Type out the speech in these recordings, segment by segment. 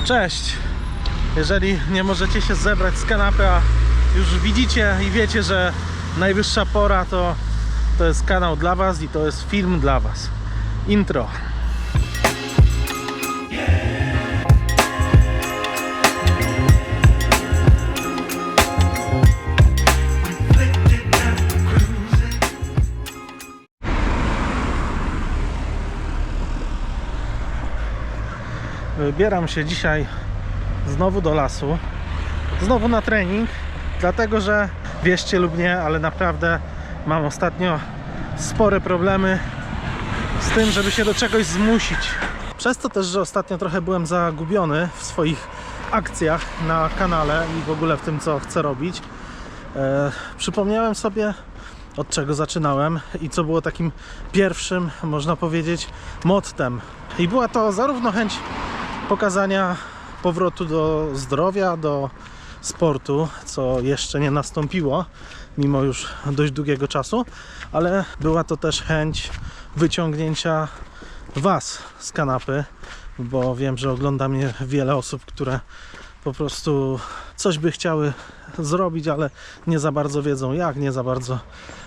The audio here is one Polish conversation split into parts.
Cześć! Jeżeli nie możecie się zebrać z kanapy, a już widzicie i wiecie, że najwyższa pora, to jest kanał dla was i to jest film dla was. Intro. Wybieram się dzisiaj znowu do lasu, znowu na trening, dlatego że wierzcie lub nie, ale naprawdę mam ostatnio spore problemy z tym, żeby się do czegoś zmusić. Przez to też, że ostatnio trochę byłem zagubiony w swoich akcjach na kanale i w ogóle w tym, co chcę robić, przypomniałem sobie, od czego zaczynałem i co było takim pierwszym, można powiedzieć, mottem. I była to zarówno chęć pokazania powrotu do zdrowia, do sportu, co jeszcze nie nastąpiło, mimo już dość długiego czasu, ale była to też chęć wyciągnięcia was z kanapy, bo wiem, że ogląda mnie wiele osób, które po prostu coś by chciały zrobić, ale nie za bardzo wiedzą jak, nie za bardzo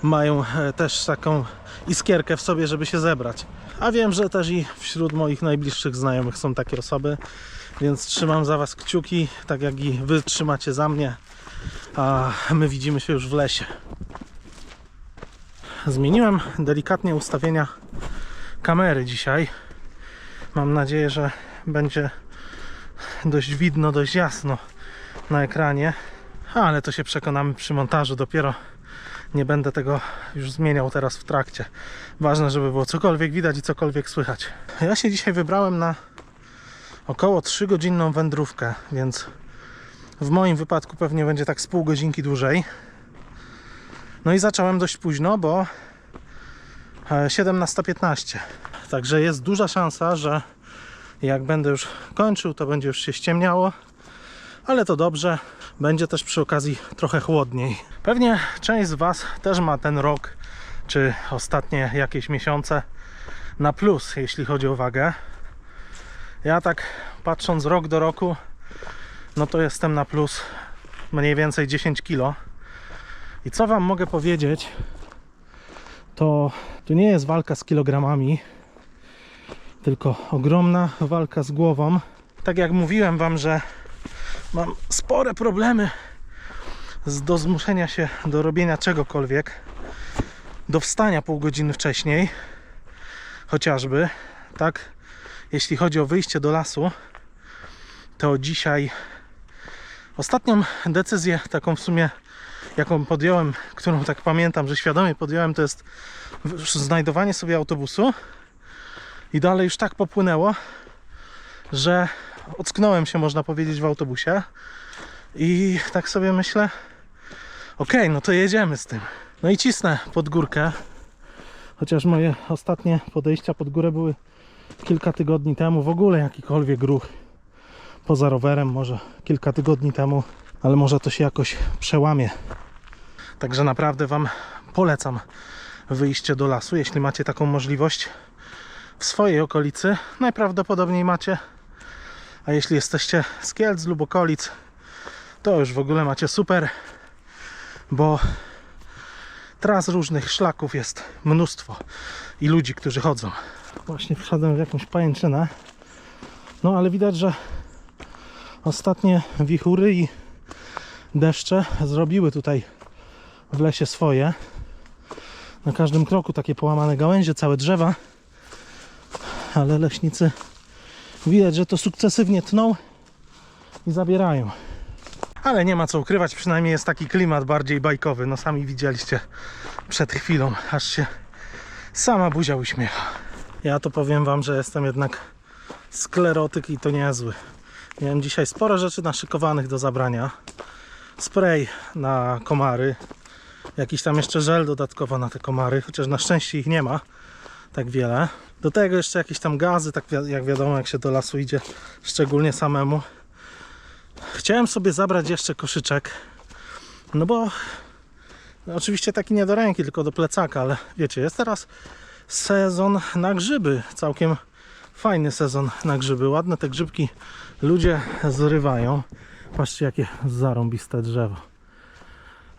mają też taką iskierkę w sobie, żeby się zebrać. A wiem, że też i wśród moich najbliższych znajomych są takie osoby, więc trzymam za was kciuki, tak jak i wy trzymacie za mnie, a my widzimy się już w lesie. Zmieniłem delikatnie ustawienia kamery dzisiaj. Mam nadzieję, że będzie dość widno, dość jasno na ekranie, ale to się przekonamy przy montażu dopiero. Nie będę tego już zmieniał teraz w trakcie. Ważne, żeby było cokolwiek widać i cokolwiek słychać. Ja się dzisiaj wybrałem na około 3-godzinną wędrówkę, więc w moim wypadku pewnie będzie tak z pół godzinki dłużej. No i zacząłem dość późno, bo 17:15. Także jest duża szansa, że jak będę już kończył, to będzie już się ściemniało. Ale to dobrze, będzie też przy okazji trochę chłodniej. Pewnie część z was też ma ten rok, czy ostatnie jakieś miesiące na plus, jeśli chodzi o wagę. Ja tak patrząc rok do roku, no to jestem na plus mniej więcej 10 kg. I co wam mogę powiedzieć, to tu nie jest walka z kilogramami, tylko ogromna walka z głową. Tak jak mówiłem wam, że mam spore problemy do zmuszenia się do robienia czegokolwiek, do wstania pół godziny wcześniej, chociażby, tak, jeśli chodzi o wyjście do lasu, to dzisiaj ostatnią decyzję, taką w sumie, jaką podjąłem, którą tak pamiętam, że świadomie podjąłem, to jest znajdowanie sobie autobusu i dalej już tak popłynęło, że ocknąłem się, można powiedzieć, w autobusie i tak sobie myślę, okej, no to jedziemy z tym. No i cisnę pod górkę, chociaż moje ostatnie podejścia pod górę były kilka tygodni temu, w ogóle jakikolwiek ruch poza rowerem może kilka tygodni temu, ale może to się jakoś przełamie. Także naprawdę wam polecam wyjście do lasu, jeśli macie taką możliwość w swojej okolicy. Najprawdopodobniej macie. A jeśli jesteście z Kielc lub okolic, to już w ogóle macie super, bo tras różnych szlaków jest mnóstwo i ludzi, którzy chodzą. Właśnie wszedłem w jakąś pajęczynę, no ale widać, że ostatnie wichury i deszcze zrobiły tutaj w lesie swoje. Na każdym kroku takie połamane gałęzie, całe drzewa, ale leśnicy widać, że to sukcesywnie tną i zabierają. Ale nie ma co ukrywać, przynajmniej jest taki klimat bardziej bajkowy. No sami widzieliście przed chwilą, aż się sama buzia uśmiecha. Ja to powiem wam, że jestem jednak sklerotyk i to niezły. Miałem dzisiaj sporo rzeczy naszykowanych do zabrania. Spray na komary, jakiś tam jeszcze żel dodatkowo na te komary, chociaż na szczęście ich nie ma tak wiele. Do tego jeszcze jakieś tam gazy, tak jak wiadomo, jak się do lasu idzie, szczególnie samemu. Chciałem sobie zabrać jeszcze koszyczek, no bo no oczywiście taki nie do ręki, tylko do plecaka, ale wiecie, jest teraz sezon na grzyby. Całkiem Fajny sezon na grzyby, ładne te grzybki ludzie zrywają. Patrzcie, jakie zarąbiste drzewo.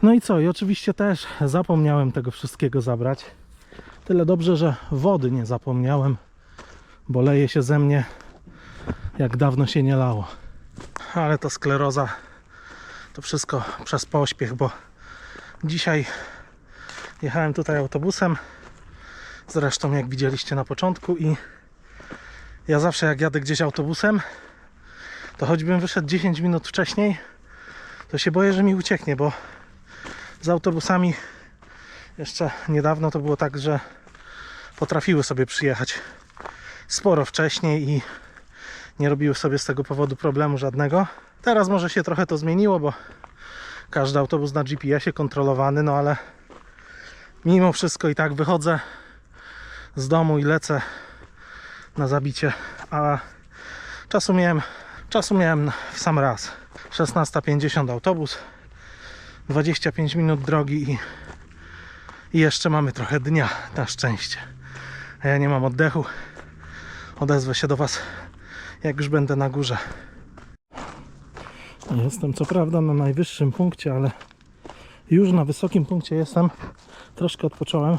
No i co? I oczywiście też zapomniałem tego wszystkiego zabrać. Tyle dobrze, że wody nie zapomniałem, bo leje się ze mnie jak dawno się nie lało. Ale to skleroza, to wszystko przez pośpiech, bo dzisiaj jechałem tutaj autobusem, zresztą jak widzieliście na początku, i ja zawsze jak jadę gdzieś autobusem, to choćbym wyszedł 10 minut wcześniej, to się boję, że mi ucieknie, bo z autobusami jeszcze niedawno to było tak, że potrafiły sobie przyjechać sporo wcześniej i nie robiły sobie z tego powodu problemu żadnego. Teraz może się trochę to zmieniło, bo każdy autobus na GPS-ie kontrolowany, no ale mimo wszystko i tak wychodzę z domu i lecę na zabicie, a czasu miałem w sam raz. 16:50 autobus, 25 minut drogi i jeszcze mamy trochę dnia, na szczęście. A ja nie mam oddechu. Odezwę się do Was, jak już będę na górze. Jestem co prawda na najwyższym punkcie, ale już na wysokim punkcie jestem. Troszkę odpocząłem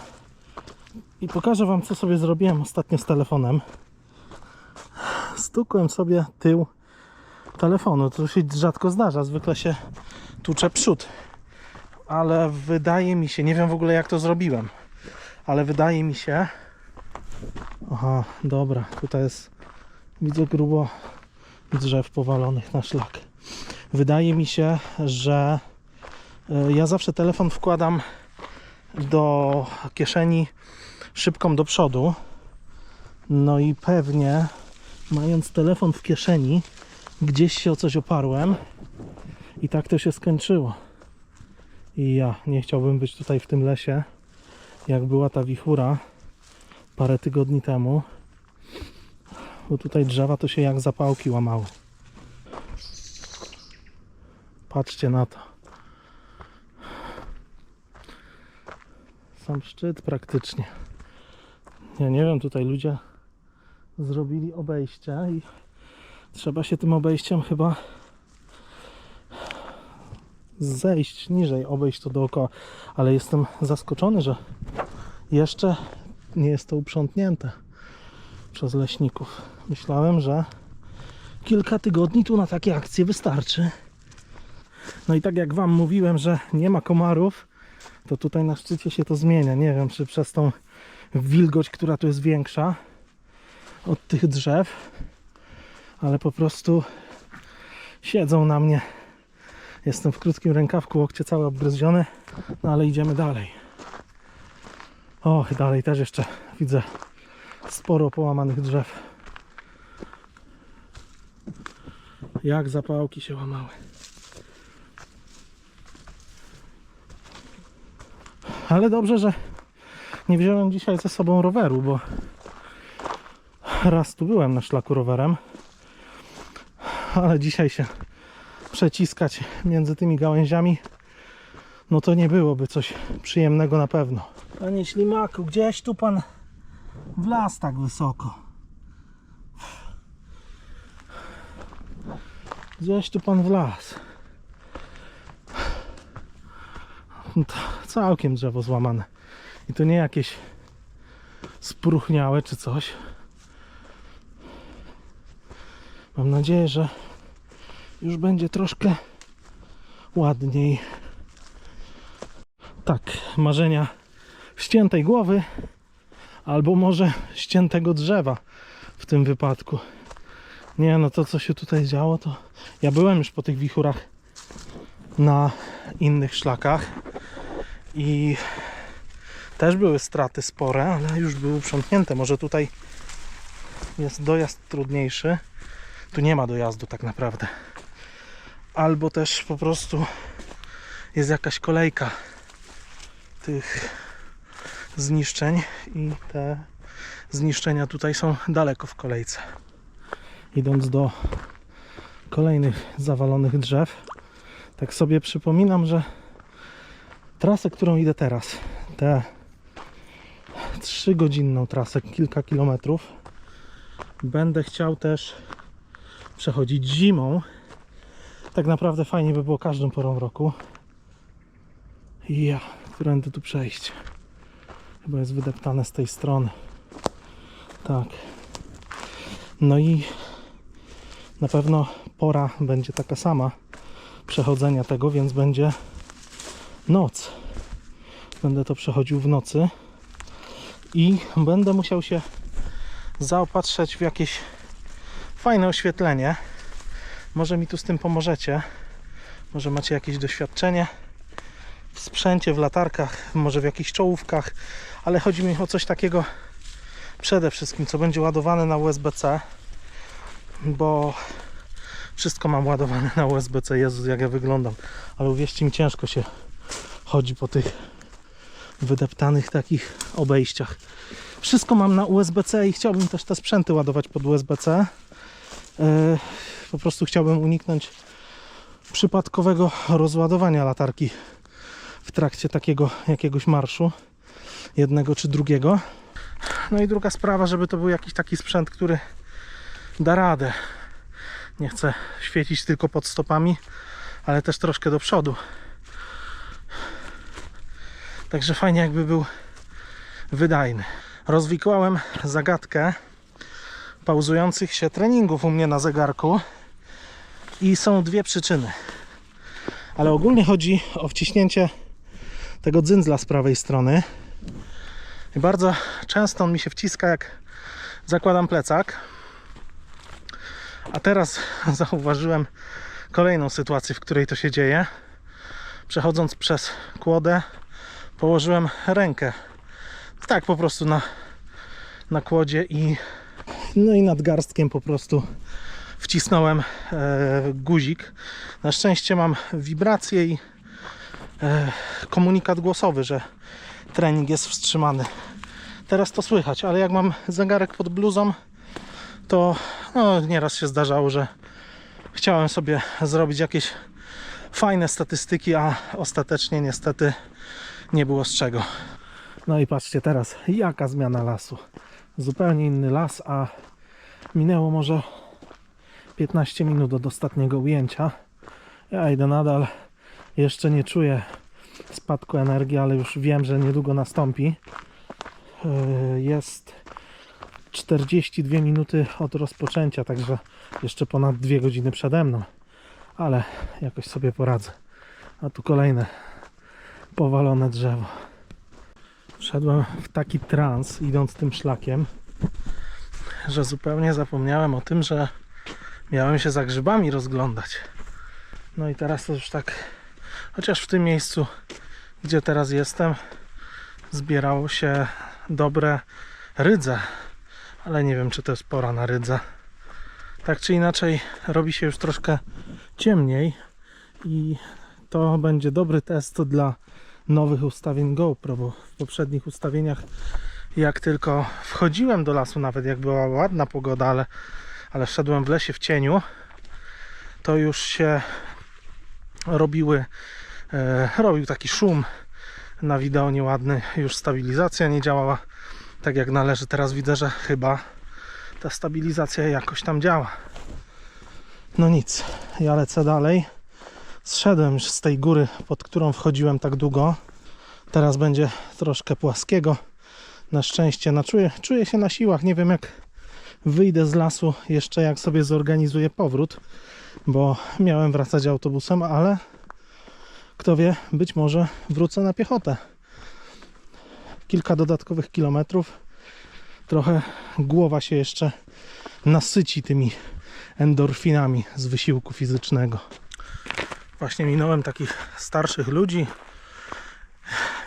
i pokażę Wam, co sobie zrobiłem ostatnio z telefonem. Stukłem sobie tył telefonu. To się rzadko zdarza, zwykle się tłucze przód, ale wydaje mi się, nie wiem w ogóle jak to zrobiłem, ale wydaje mi się, aha, dobra, tutaj jest, widzę grubo drzew powalonych na szlak. Wydaje mi się, że ja zawsze telefon wkładam do kieszeni szybką do przodu, no i pewnie mając telefon w kieszeni gdzieś się o coś oparłem i tak to się skończyło. I ja nie chciałbym być tutaj w tym lesie, jak była ta wichura parę tygodni temu, bo tutaj drzewa to się jak zapałki łamały. Patrzcie na to. Sam szczyt praktycznie. Ja nie wiem, tutaj ludzie zrobili obejście i trzeba się tym obejściem chyba zejść niżej, obejść to dookoła, ale jestem zaskoczony, że jeszcze nie jest to uprzątnięte przez leśników. Myślałem, że kilka tygodni tu na takie akcje wystarczy. No i tak jak Wam mówiłem, że nie ma komarów, to tutaj na szczycie się to zmienia. Nie wiem, czy przez tą wilgoć, która tu jest większa od tych drzew, ale po prostu siedzą na mnie. Jestem w krótkim rękawku, łokcie całe obgryzione, no ale idziemy dalej. Och, dalej też jeszcze widzę sporo połamanych drzew. Jak zapałki się łamały. Ale dobrze, że nie wziąłem dzisiaj ze sobą roweru, bo raz tu byłem na szlaku rowerem, ale dzisiaj się przeciskać między tymi gałęziami, no to nie byłoby coś przyjemnego na pewno. Panie ślimaku, gdzieś tu pan wlazł tak wysoko. Gdzieś tu pan wlazł. To całkiem drzewo złamane. I to nie jakieś spróchniałe czy coś. Mam nadzieję, że już będzie troszkę ładniej. Tak, marzenia ściętej głowy albo może ściętego drzewa w tym wypadku. Nie, no to co się tutaj działo, to ja byłem już po tych wichurach na innych szlakach i też były straty spore, ale już były uprzątnięte. Może tutaj jest dojazd trudniejszy. Tu nie ma dojazdu tak naprawdę. Albo też po prostu jest jakaś kolejka tych zniszczeń i te zniszczenia tutaj są daleko w kolejce. Idąc do kolejnych zawalonych drzew, tak sobie przypominam, że trasę, którą idę teraz, tę 3-godzinną trasę, kilka kilometrów, Będę chciał też przechodzić zimą. Tak naprawdę fajnie by było każdą porą roku. Ja, którędy tu przejść? Chyba jest wydeptane z tej strony. Tak. No i na pewno pora będzie taka sama przechodzenia tego, więc będzie noc. Będę to przechodził w nocy i będę musiał się zaopatrzyć w jakieś fajne oświetlenie. Może mi tu z tym pomożecie. Może macie jakieś doświadczenie w sprzęcie, w latarkach, może w jakichś czołówkach, ale chodzi mi o coś takiego przede wszystkim, co będzie ładowane na USB-C, bo wszystko mam ładowane na USB-C. Jezus, jak ja wyglądam, ale uwierzcie mi, ciężko się chodzi po tych wydeptanych takich obejściach. Wszystko mam na USB-C i chciałbym też te sprzęty ładować pod USB-C. Po prostu chciałbym uniknąć przypadkowego rozładowania latarki w trakcie takiego jakiegoś marszu, jednego czy drugiego. No i druga sprawa, żeby to był jakiś taki sprzęt, który da radę. Nie chcę świecić tylko pod stopami, ale też troszkę do przodu. Także fajnie, jakby był wydajny. Rozwikłałem zagadkę pauzujących się treningów u mnie na zegarku i są dwie przyczyny. Ale ogólnie chodzi o wciśnięcie tego dzyndzla z prawej strony. I bardzo często on mi się wciska, jak zakładam plecak. A teraz zauważyłem kolejną sytuację, w której to się dzieje. Przechodząc przez kłodę, położyłem rękę tak po prostu na kłodzie i no i nadgarstkiem po prostu wcisnąłem guzik. Na szczęście mam wibrację i komunikat głosowy, że trening jest wstrzymany. Teraz to słychać, ale jak mam zegarek pod bluzą, to no, nieraz się zdarzało, że chciałem sobie zrobić jakieś fajne statystyki, a ostatecznie niestety nie było z czego. No i patrzcie teraz, jaka zmiana lasu. Zupełnie inny las, a minęło może 15 minut od ostatniego ujęcia. Ja idę nadal, jeszcze nie czuję spadku energii, ale już wiem, że niedługo nastąpi. Jest 42 minuty od rozpoczęcia, także jeszcze ponad 2 godziny przede mną, ale jakoś sobie poradzę. A tu kolejne powalone drzewo. Wszedłem w taki trans, idąc tym szlakiem, że zupełnie zapomniałem o tym, że miałem się za grzybami rozglądać. No i teraz to już tak, chociaż w tym miejscu, gdzie teraz jestem, zbierało się dobre rydze, ale nie wiem, czy to jest pora na rydzę. Tak czy inaczej robi się już troszkę ciemniej i to będzie dobry test dla nowych ustawień GoPro, bo w poprzednich ustawieniach, jak tylko wchodziłem do lasu, nawet jak była ładna pogoda, ale szedłem w lesie w cieniu, to już się robił taki szum na wideo nieładny, już stabilizacja nie działała tak jak należy. Teraz widzę, że chyba ta stabilizacja jakoś tam działa. No nic, ja lecę dalej. Zszedłem już z tej góry, pod którą wchodziłem tak długo. Teraz będzie troszkę płaskiego. Na szczęście, czuję się na siłach. Nie wiem, jak wyjdę z lasu jeszcze, jak sobie zorganizuję powrót, bo miałem wracać autobusem, ale kto wie, być może wrócę na piechotę. Kilka dodatkowych kilometrów. Trochę głowa się jeszcze nasyci tymi endorfinami z wysiłku fizycznego. Właśnie minąłem takich starszych ludzi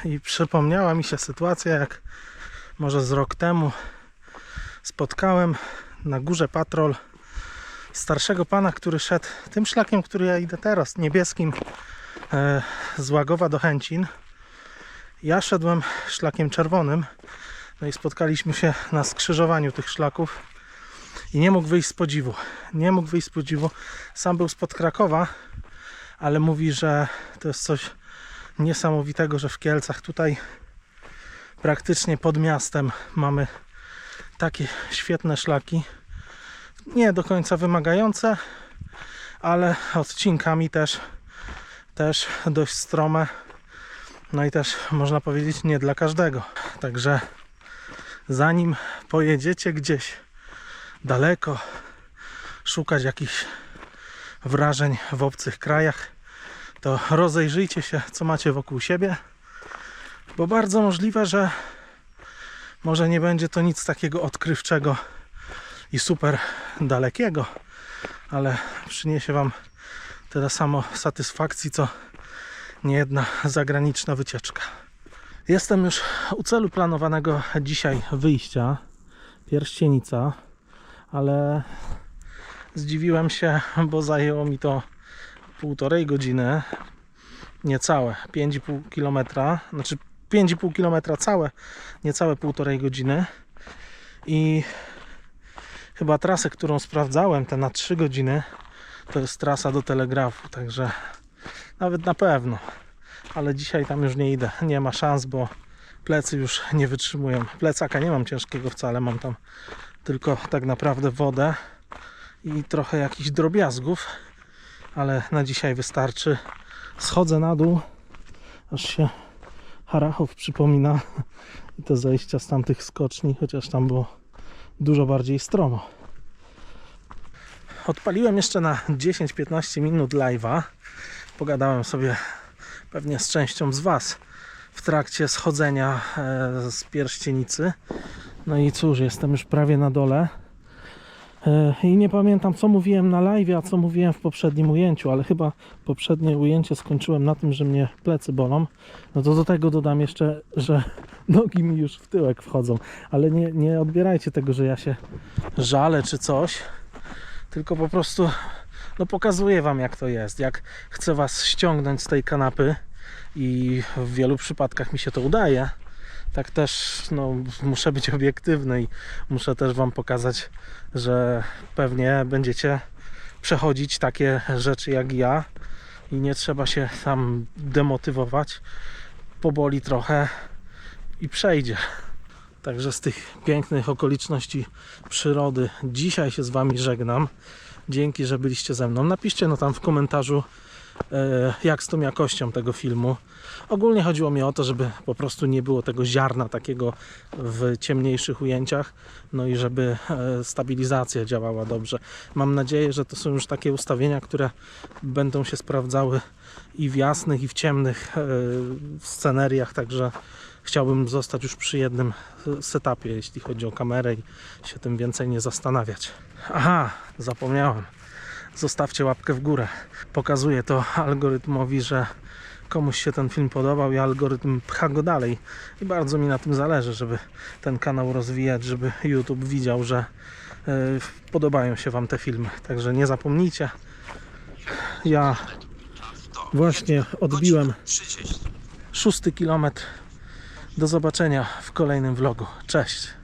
i przypomniała mi się sytuacja, jak może z rok temu spotkałem na Górze Patrol starszego pana, który szedł tym szlakiem, który ja idę teraz, niebieskim, z Łagowa do Chęcin. Ja szedłem szlakiem czerwonym, no i spotkaliśmy się na skrzyżowaniu tych szlaków i nie mógł wyjść z podziwu. Nie mógł wyjść z podziwu. Sam był spod Krakowa, ale mówi, że to jest coś niesamowitego, że w Kielcach tutaj praktycznie pod miastem mamy takie świetne szlaki, nie do końca wymagające, ale odcinkami też dość strome. No i też można powiedzieć nie dla każdego. Także zanim pojedziecie gdzieś daleko szukać jakichś wrażeń w obcych krajach, to rozejrzyjcie się, co macie wokół siebie, bo bardzo możliwe, że może nie będzie to nic takiego odkrywczego i super dalekiego, ale przyniesie Wam tyle samo satysfakcji, co niejedna zagraniczna wycieczka. Jestem już u celu planowanego dzisiaj wyjścia, Pierścienica, ale zdziwiłem się, bo zajęło mi to 1,5 godziny, niecałe 5,5 km, znaczy 5,5 km całe, niecałe 1,5 godziny i chyba trasę, którą sprawdzałem, te na 3 godziny, to jest trasa do Telegrafu, także nawet na pewno, ale dzisiaj tam już nie idę, nie ma szans, bo plecy już nie wytrzymują. Plecaka nie mam ciężkiego wcale, mam tam tylko tak naprawdę wodę i trochę jakichś drobiazgów, ale na dzisiaj wystarczy. Schodzę na dół, aż się Harachów przypomina i te zejścia z tamtych skoczni, chociaż tam było dużo bardziej stromo. Odpaliłem jeszcze na 10-15 minut live'a. Pogadałem sobie pewnie z częścią z Was w trakcie schodzenia z Pierścienicy. No i cóż, jestem już prawie na dole. I nie pamiętam, co mówiłem na live, a co mówiłem w poprzednim ujęciu, ale chyba poprzednie ujęcie skończyłem na tym, że mnie plecy bolą. No to do tego dodam jeszcze, że nogi mi już w tyłek wchodzą. Ale nie odbierajcie tego, że ja się żalę czy coś, tylko po prostu no pokazuję Wam, jak to jest, jak chcę Was ściągnąć z tej kanapy i w wielu przypadkach mi się to udaje. Tak też no, muszę być obiektywny i muszę też Wam pokazać, że pewnie będziecie przechodzić takie rzeczy jak ja i nie trzeba się tam demotywować. Poboli trochę i przejdzie. Także z tych pięknych okoliczności przyrody dzisiaj się z Wami żegnam. Dzięki, że byliście ze mną. Napiszcie no tam w komentarzu, jak z tą jakością tego filmu. Ogólnie chodziło mi o to, żeby po prostu nie było tego ziarna takiego w ciemniejszych ujęciach, no i żeby stabilizacja działała dobrze. Mam nadzieję, że to są już takie ustawienia, które będą się sprawdzały i w jasnych, i w ciemnych sceneriach, także chciałbym zostać już przy jednym setupie, jeśli chodzi o kamerę i się tym więcej nie zastanawiać. Aha, zapomniałem. Zostawcie łapkę w górę. Pokazuję to algorytmowi, że komuś się ten film podobał i algorytm pcha go dalej. I bardzo mi na tym zależy, żeby ten kanał rozwijać, żeby YouTube widział, że podobają się Wam te filmy. Także nie zapomnijcie. Ja właśnie odbiłem 6. kilometr. Do zobaczenia w kolejnym vlogu. Cześć!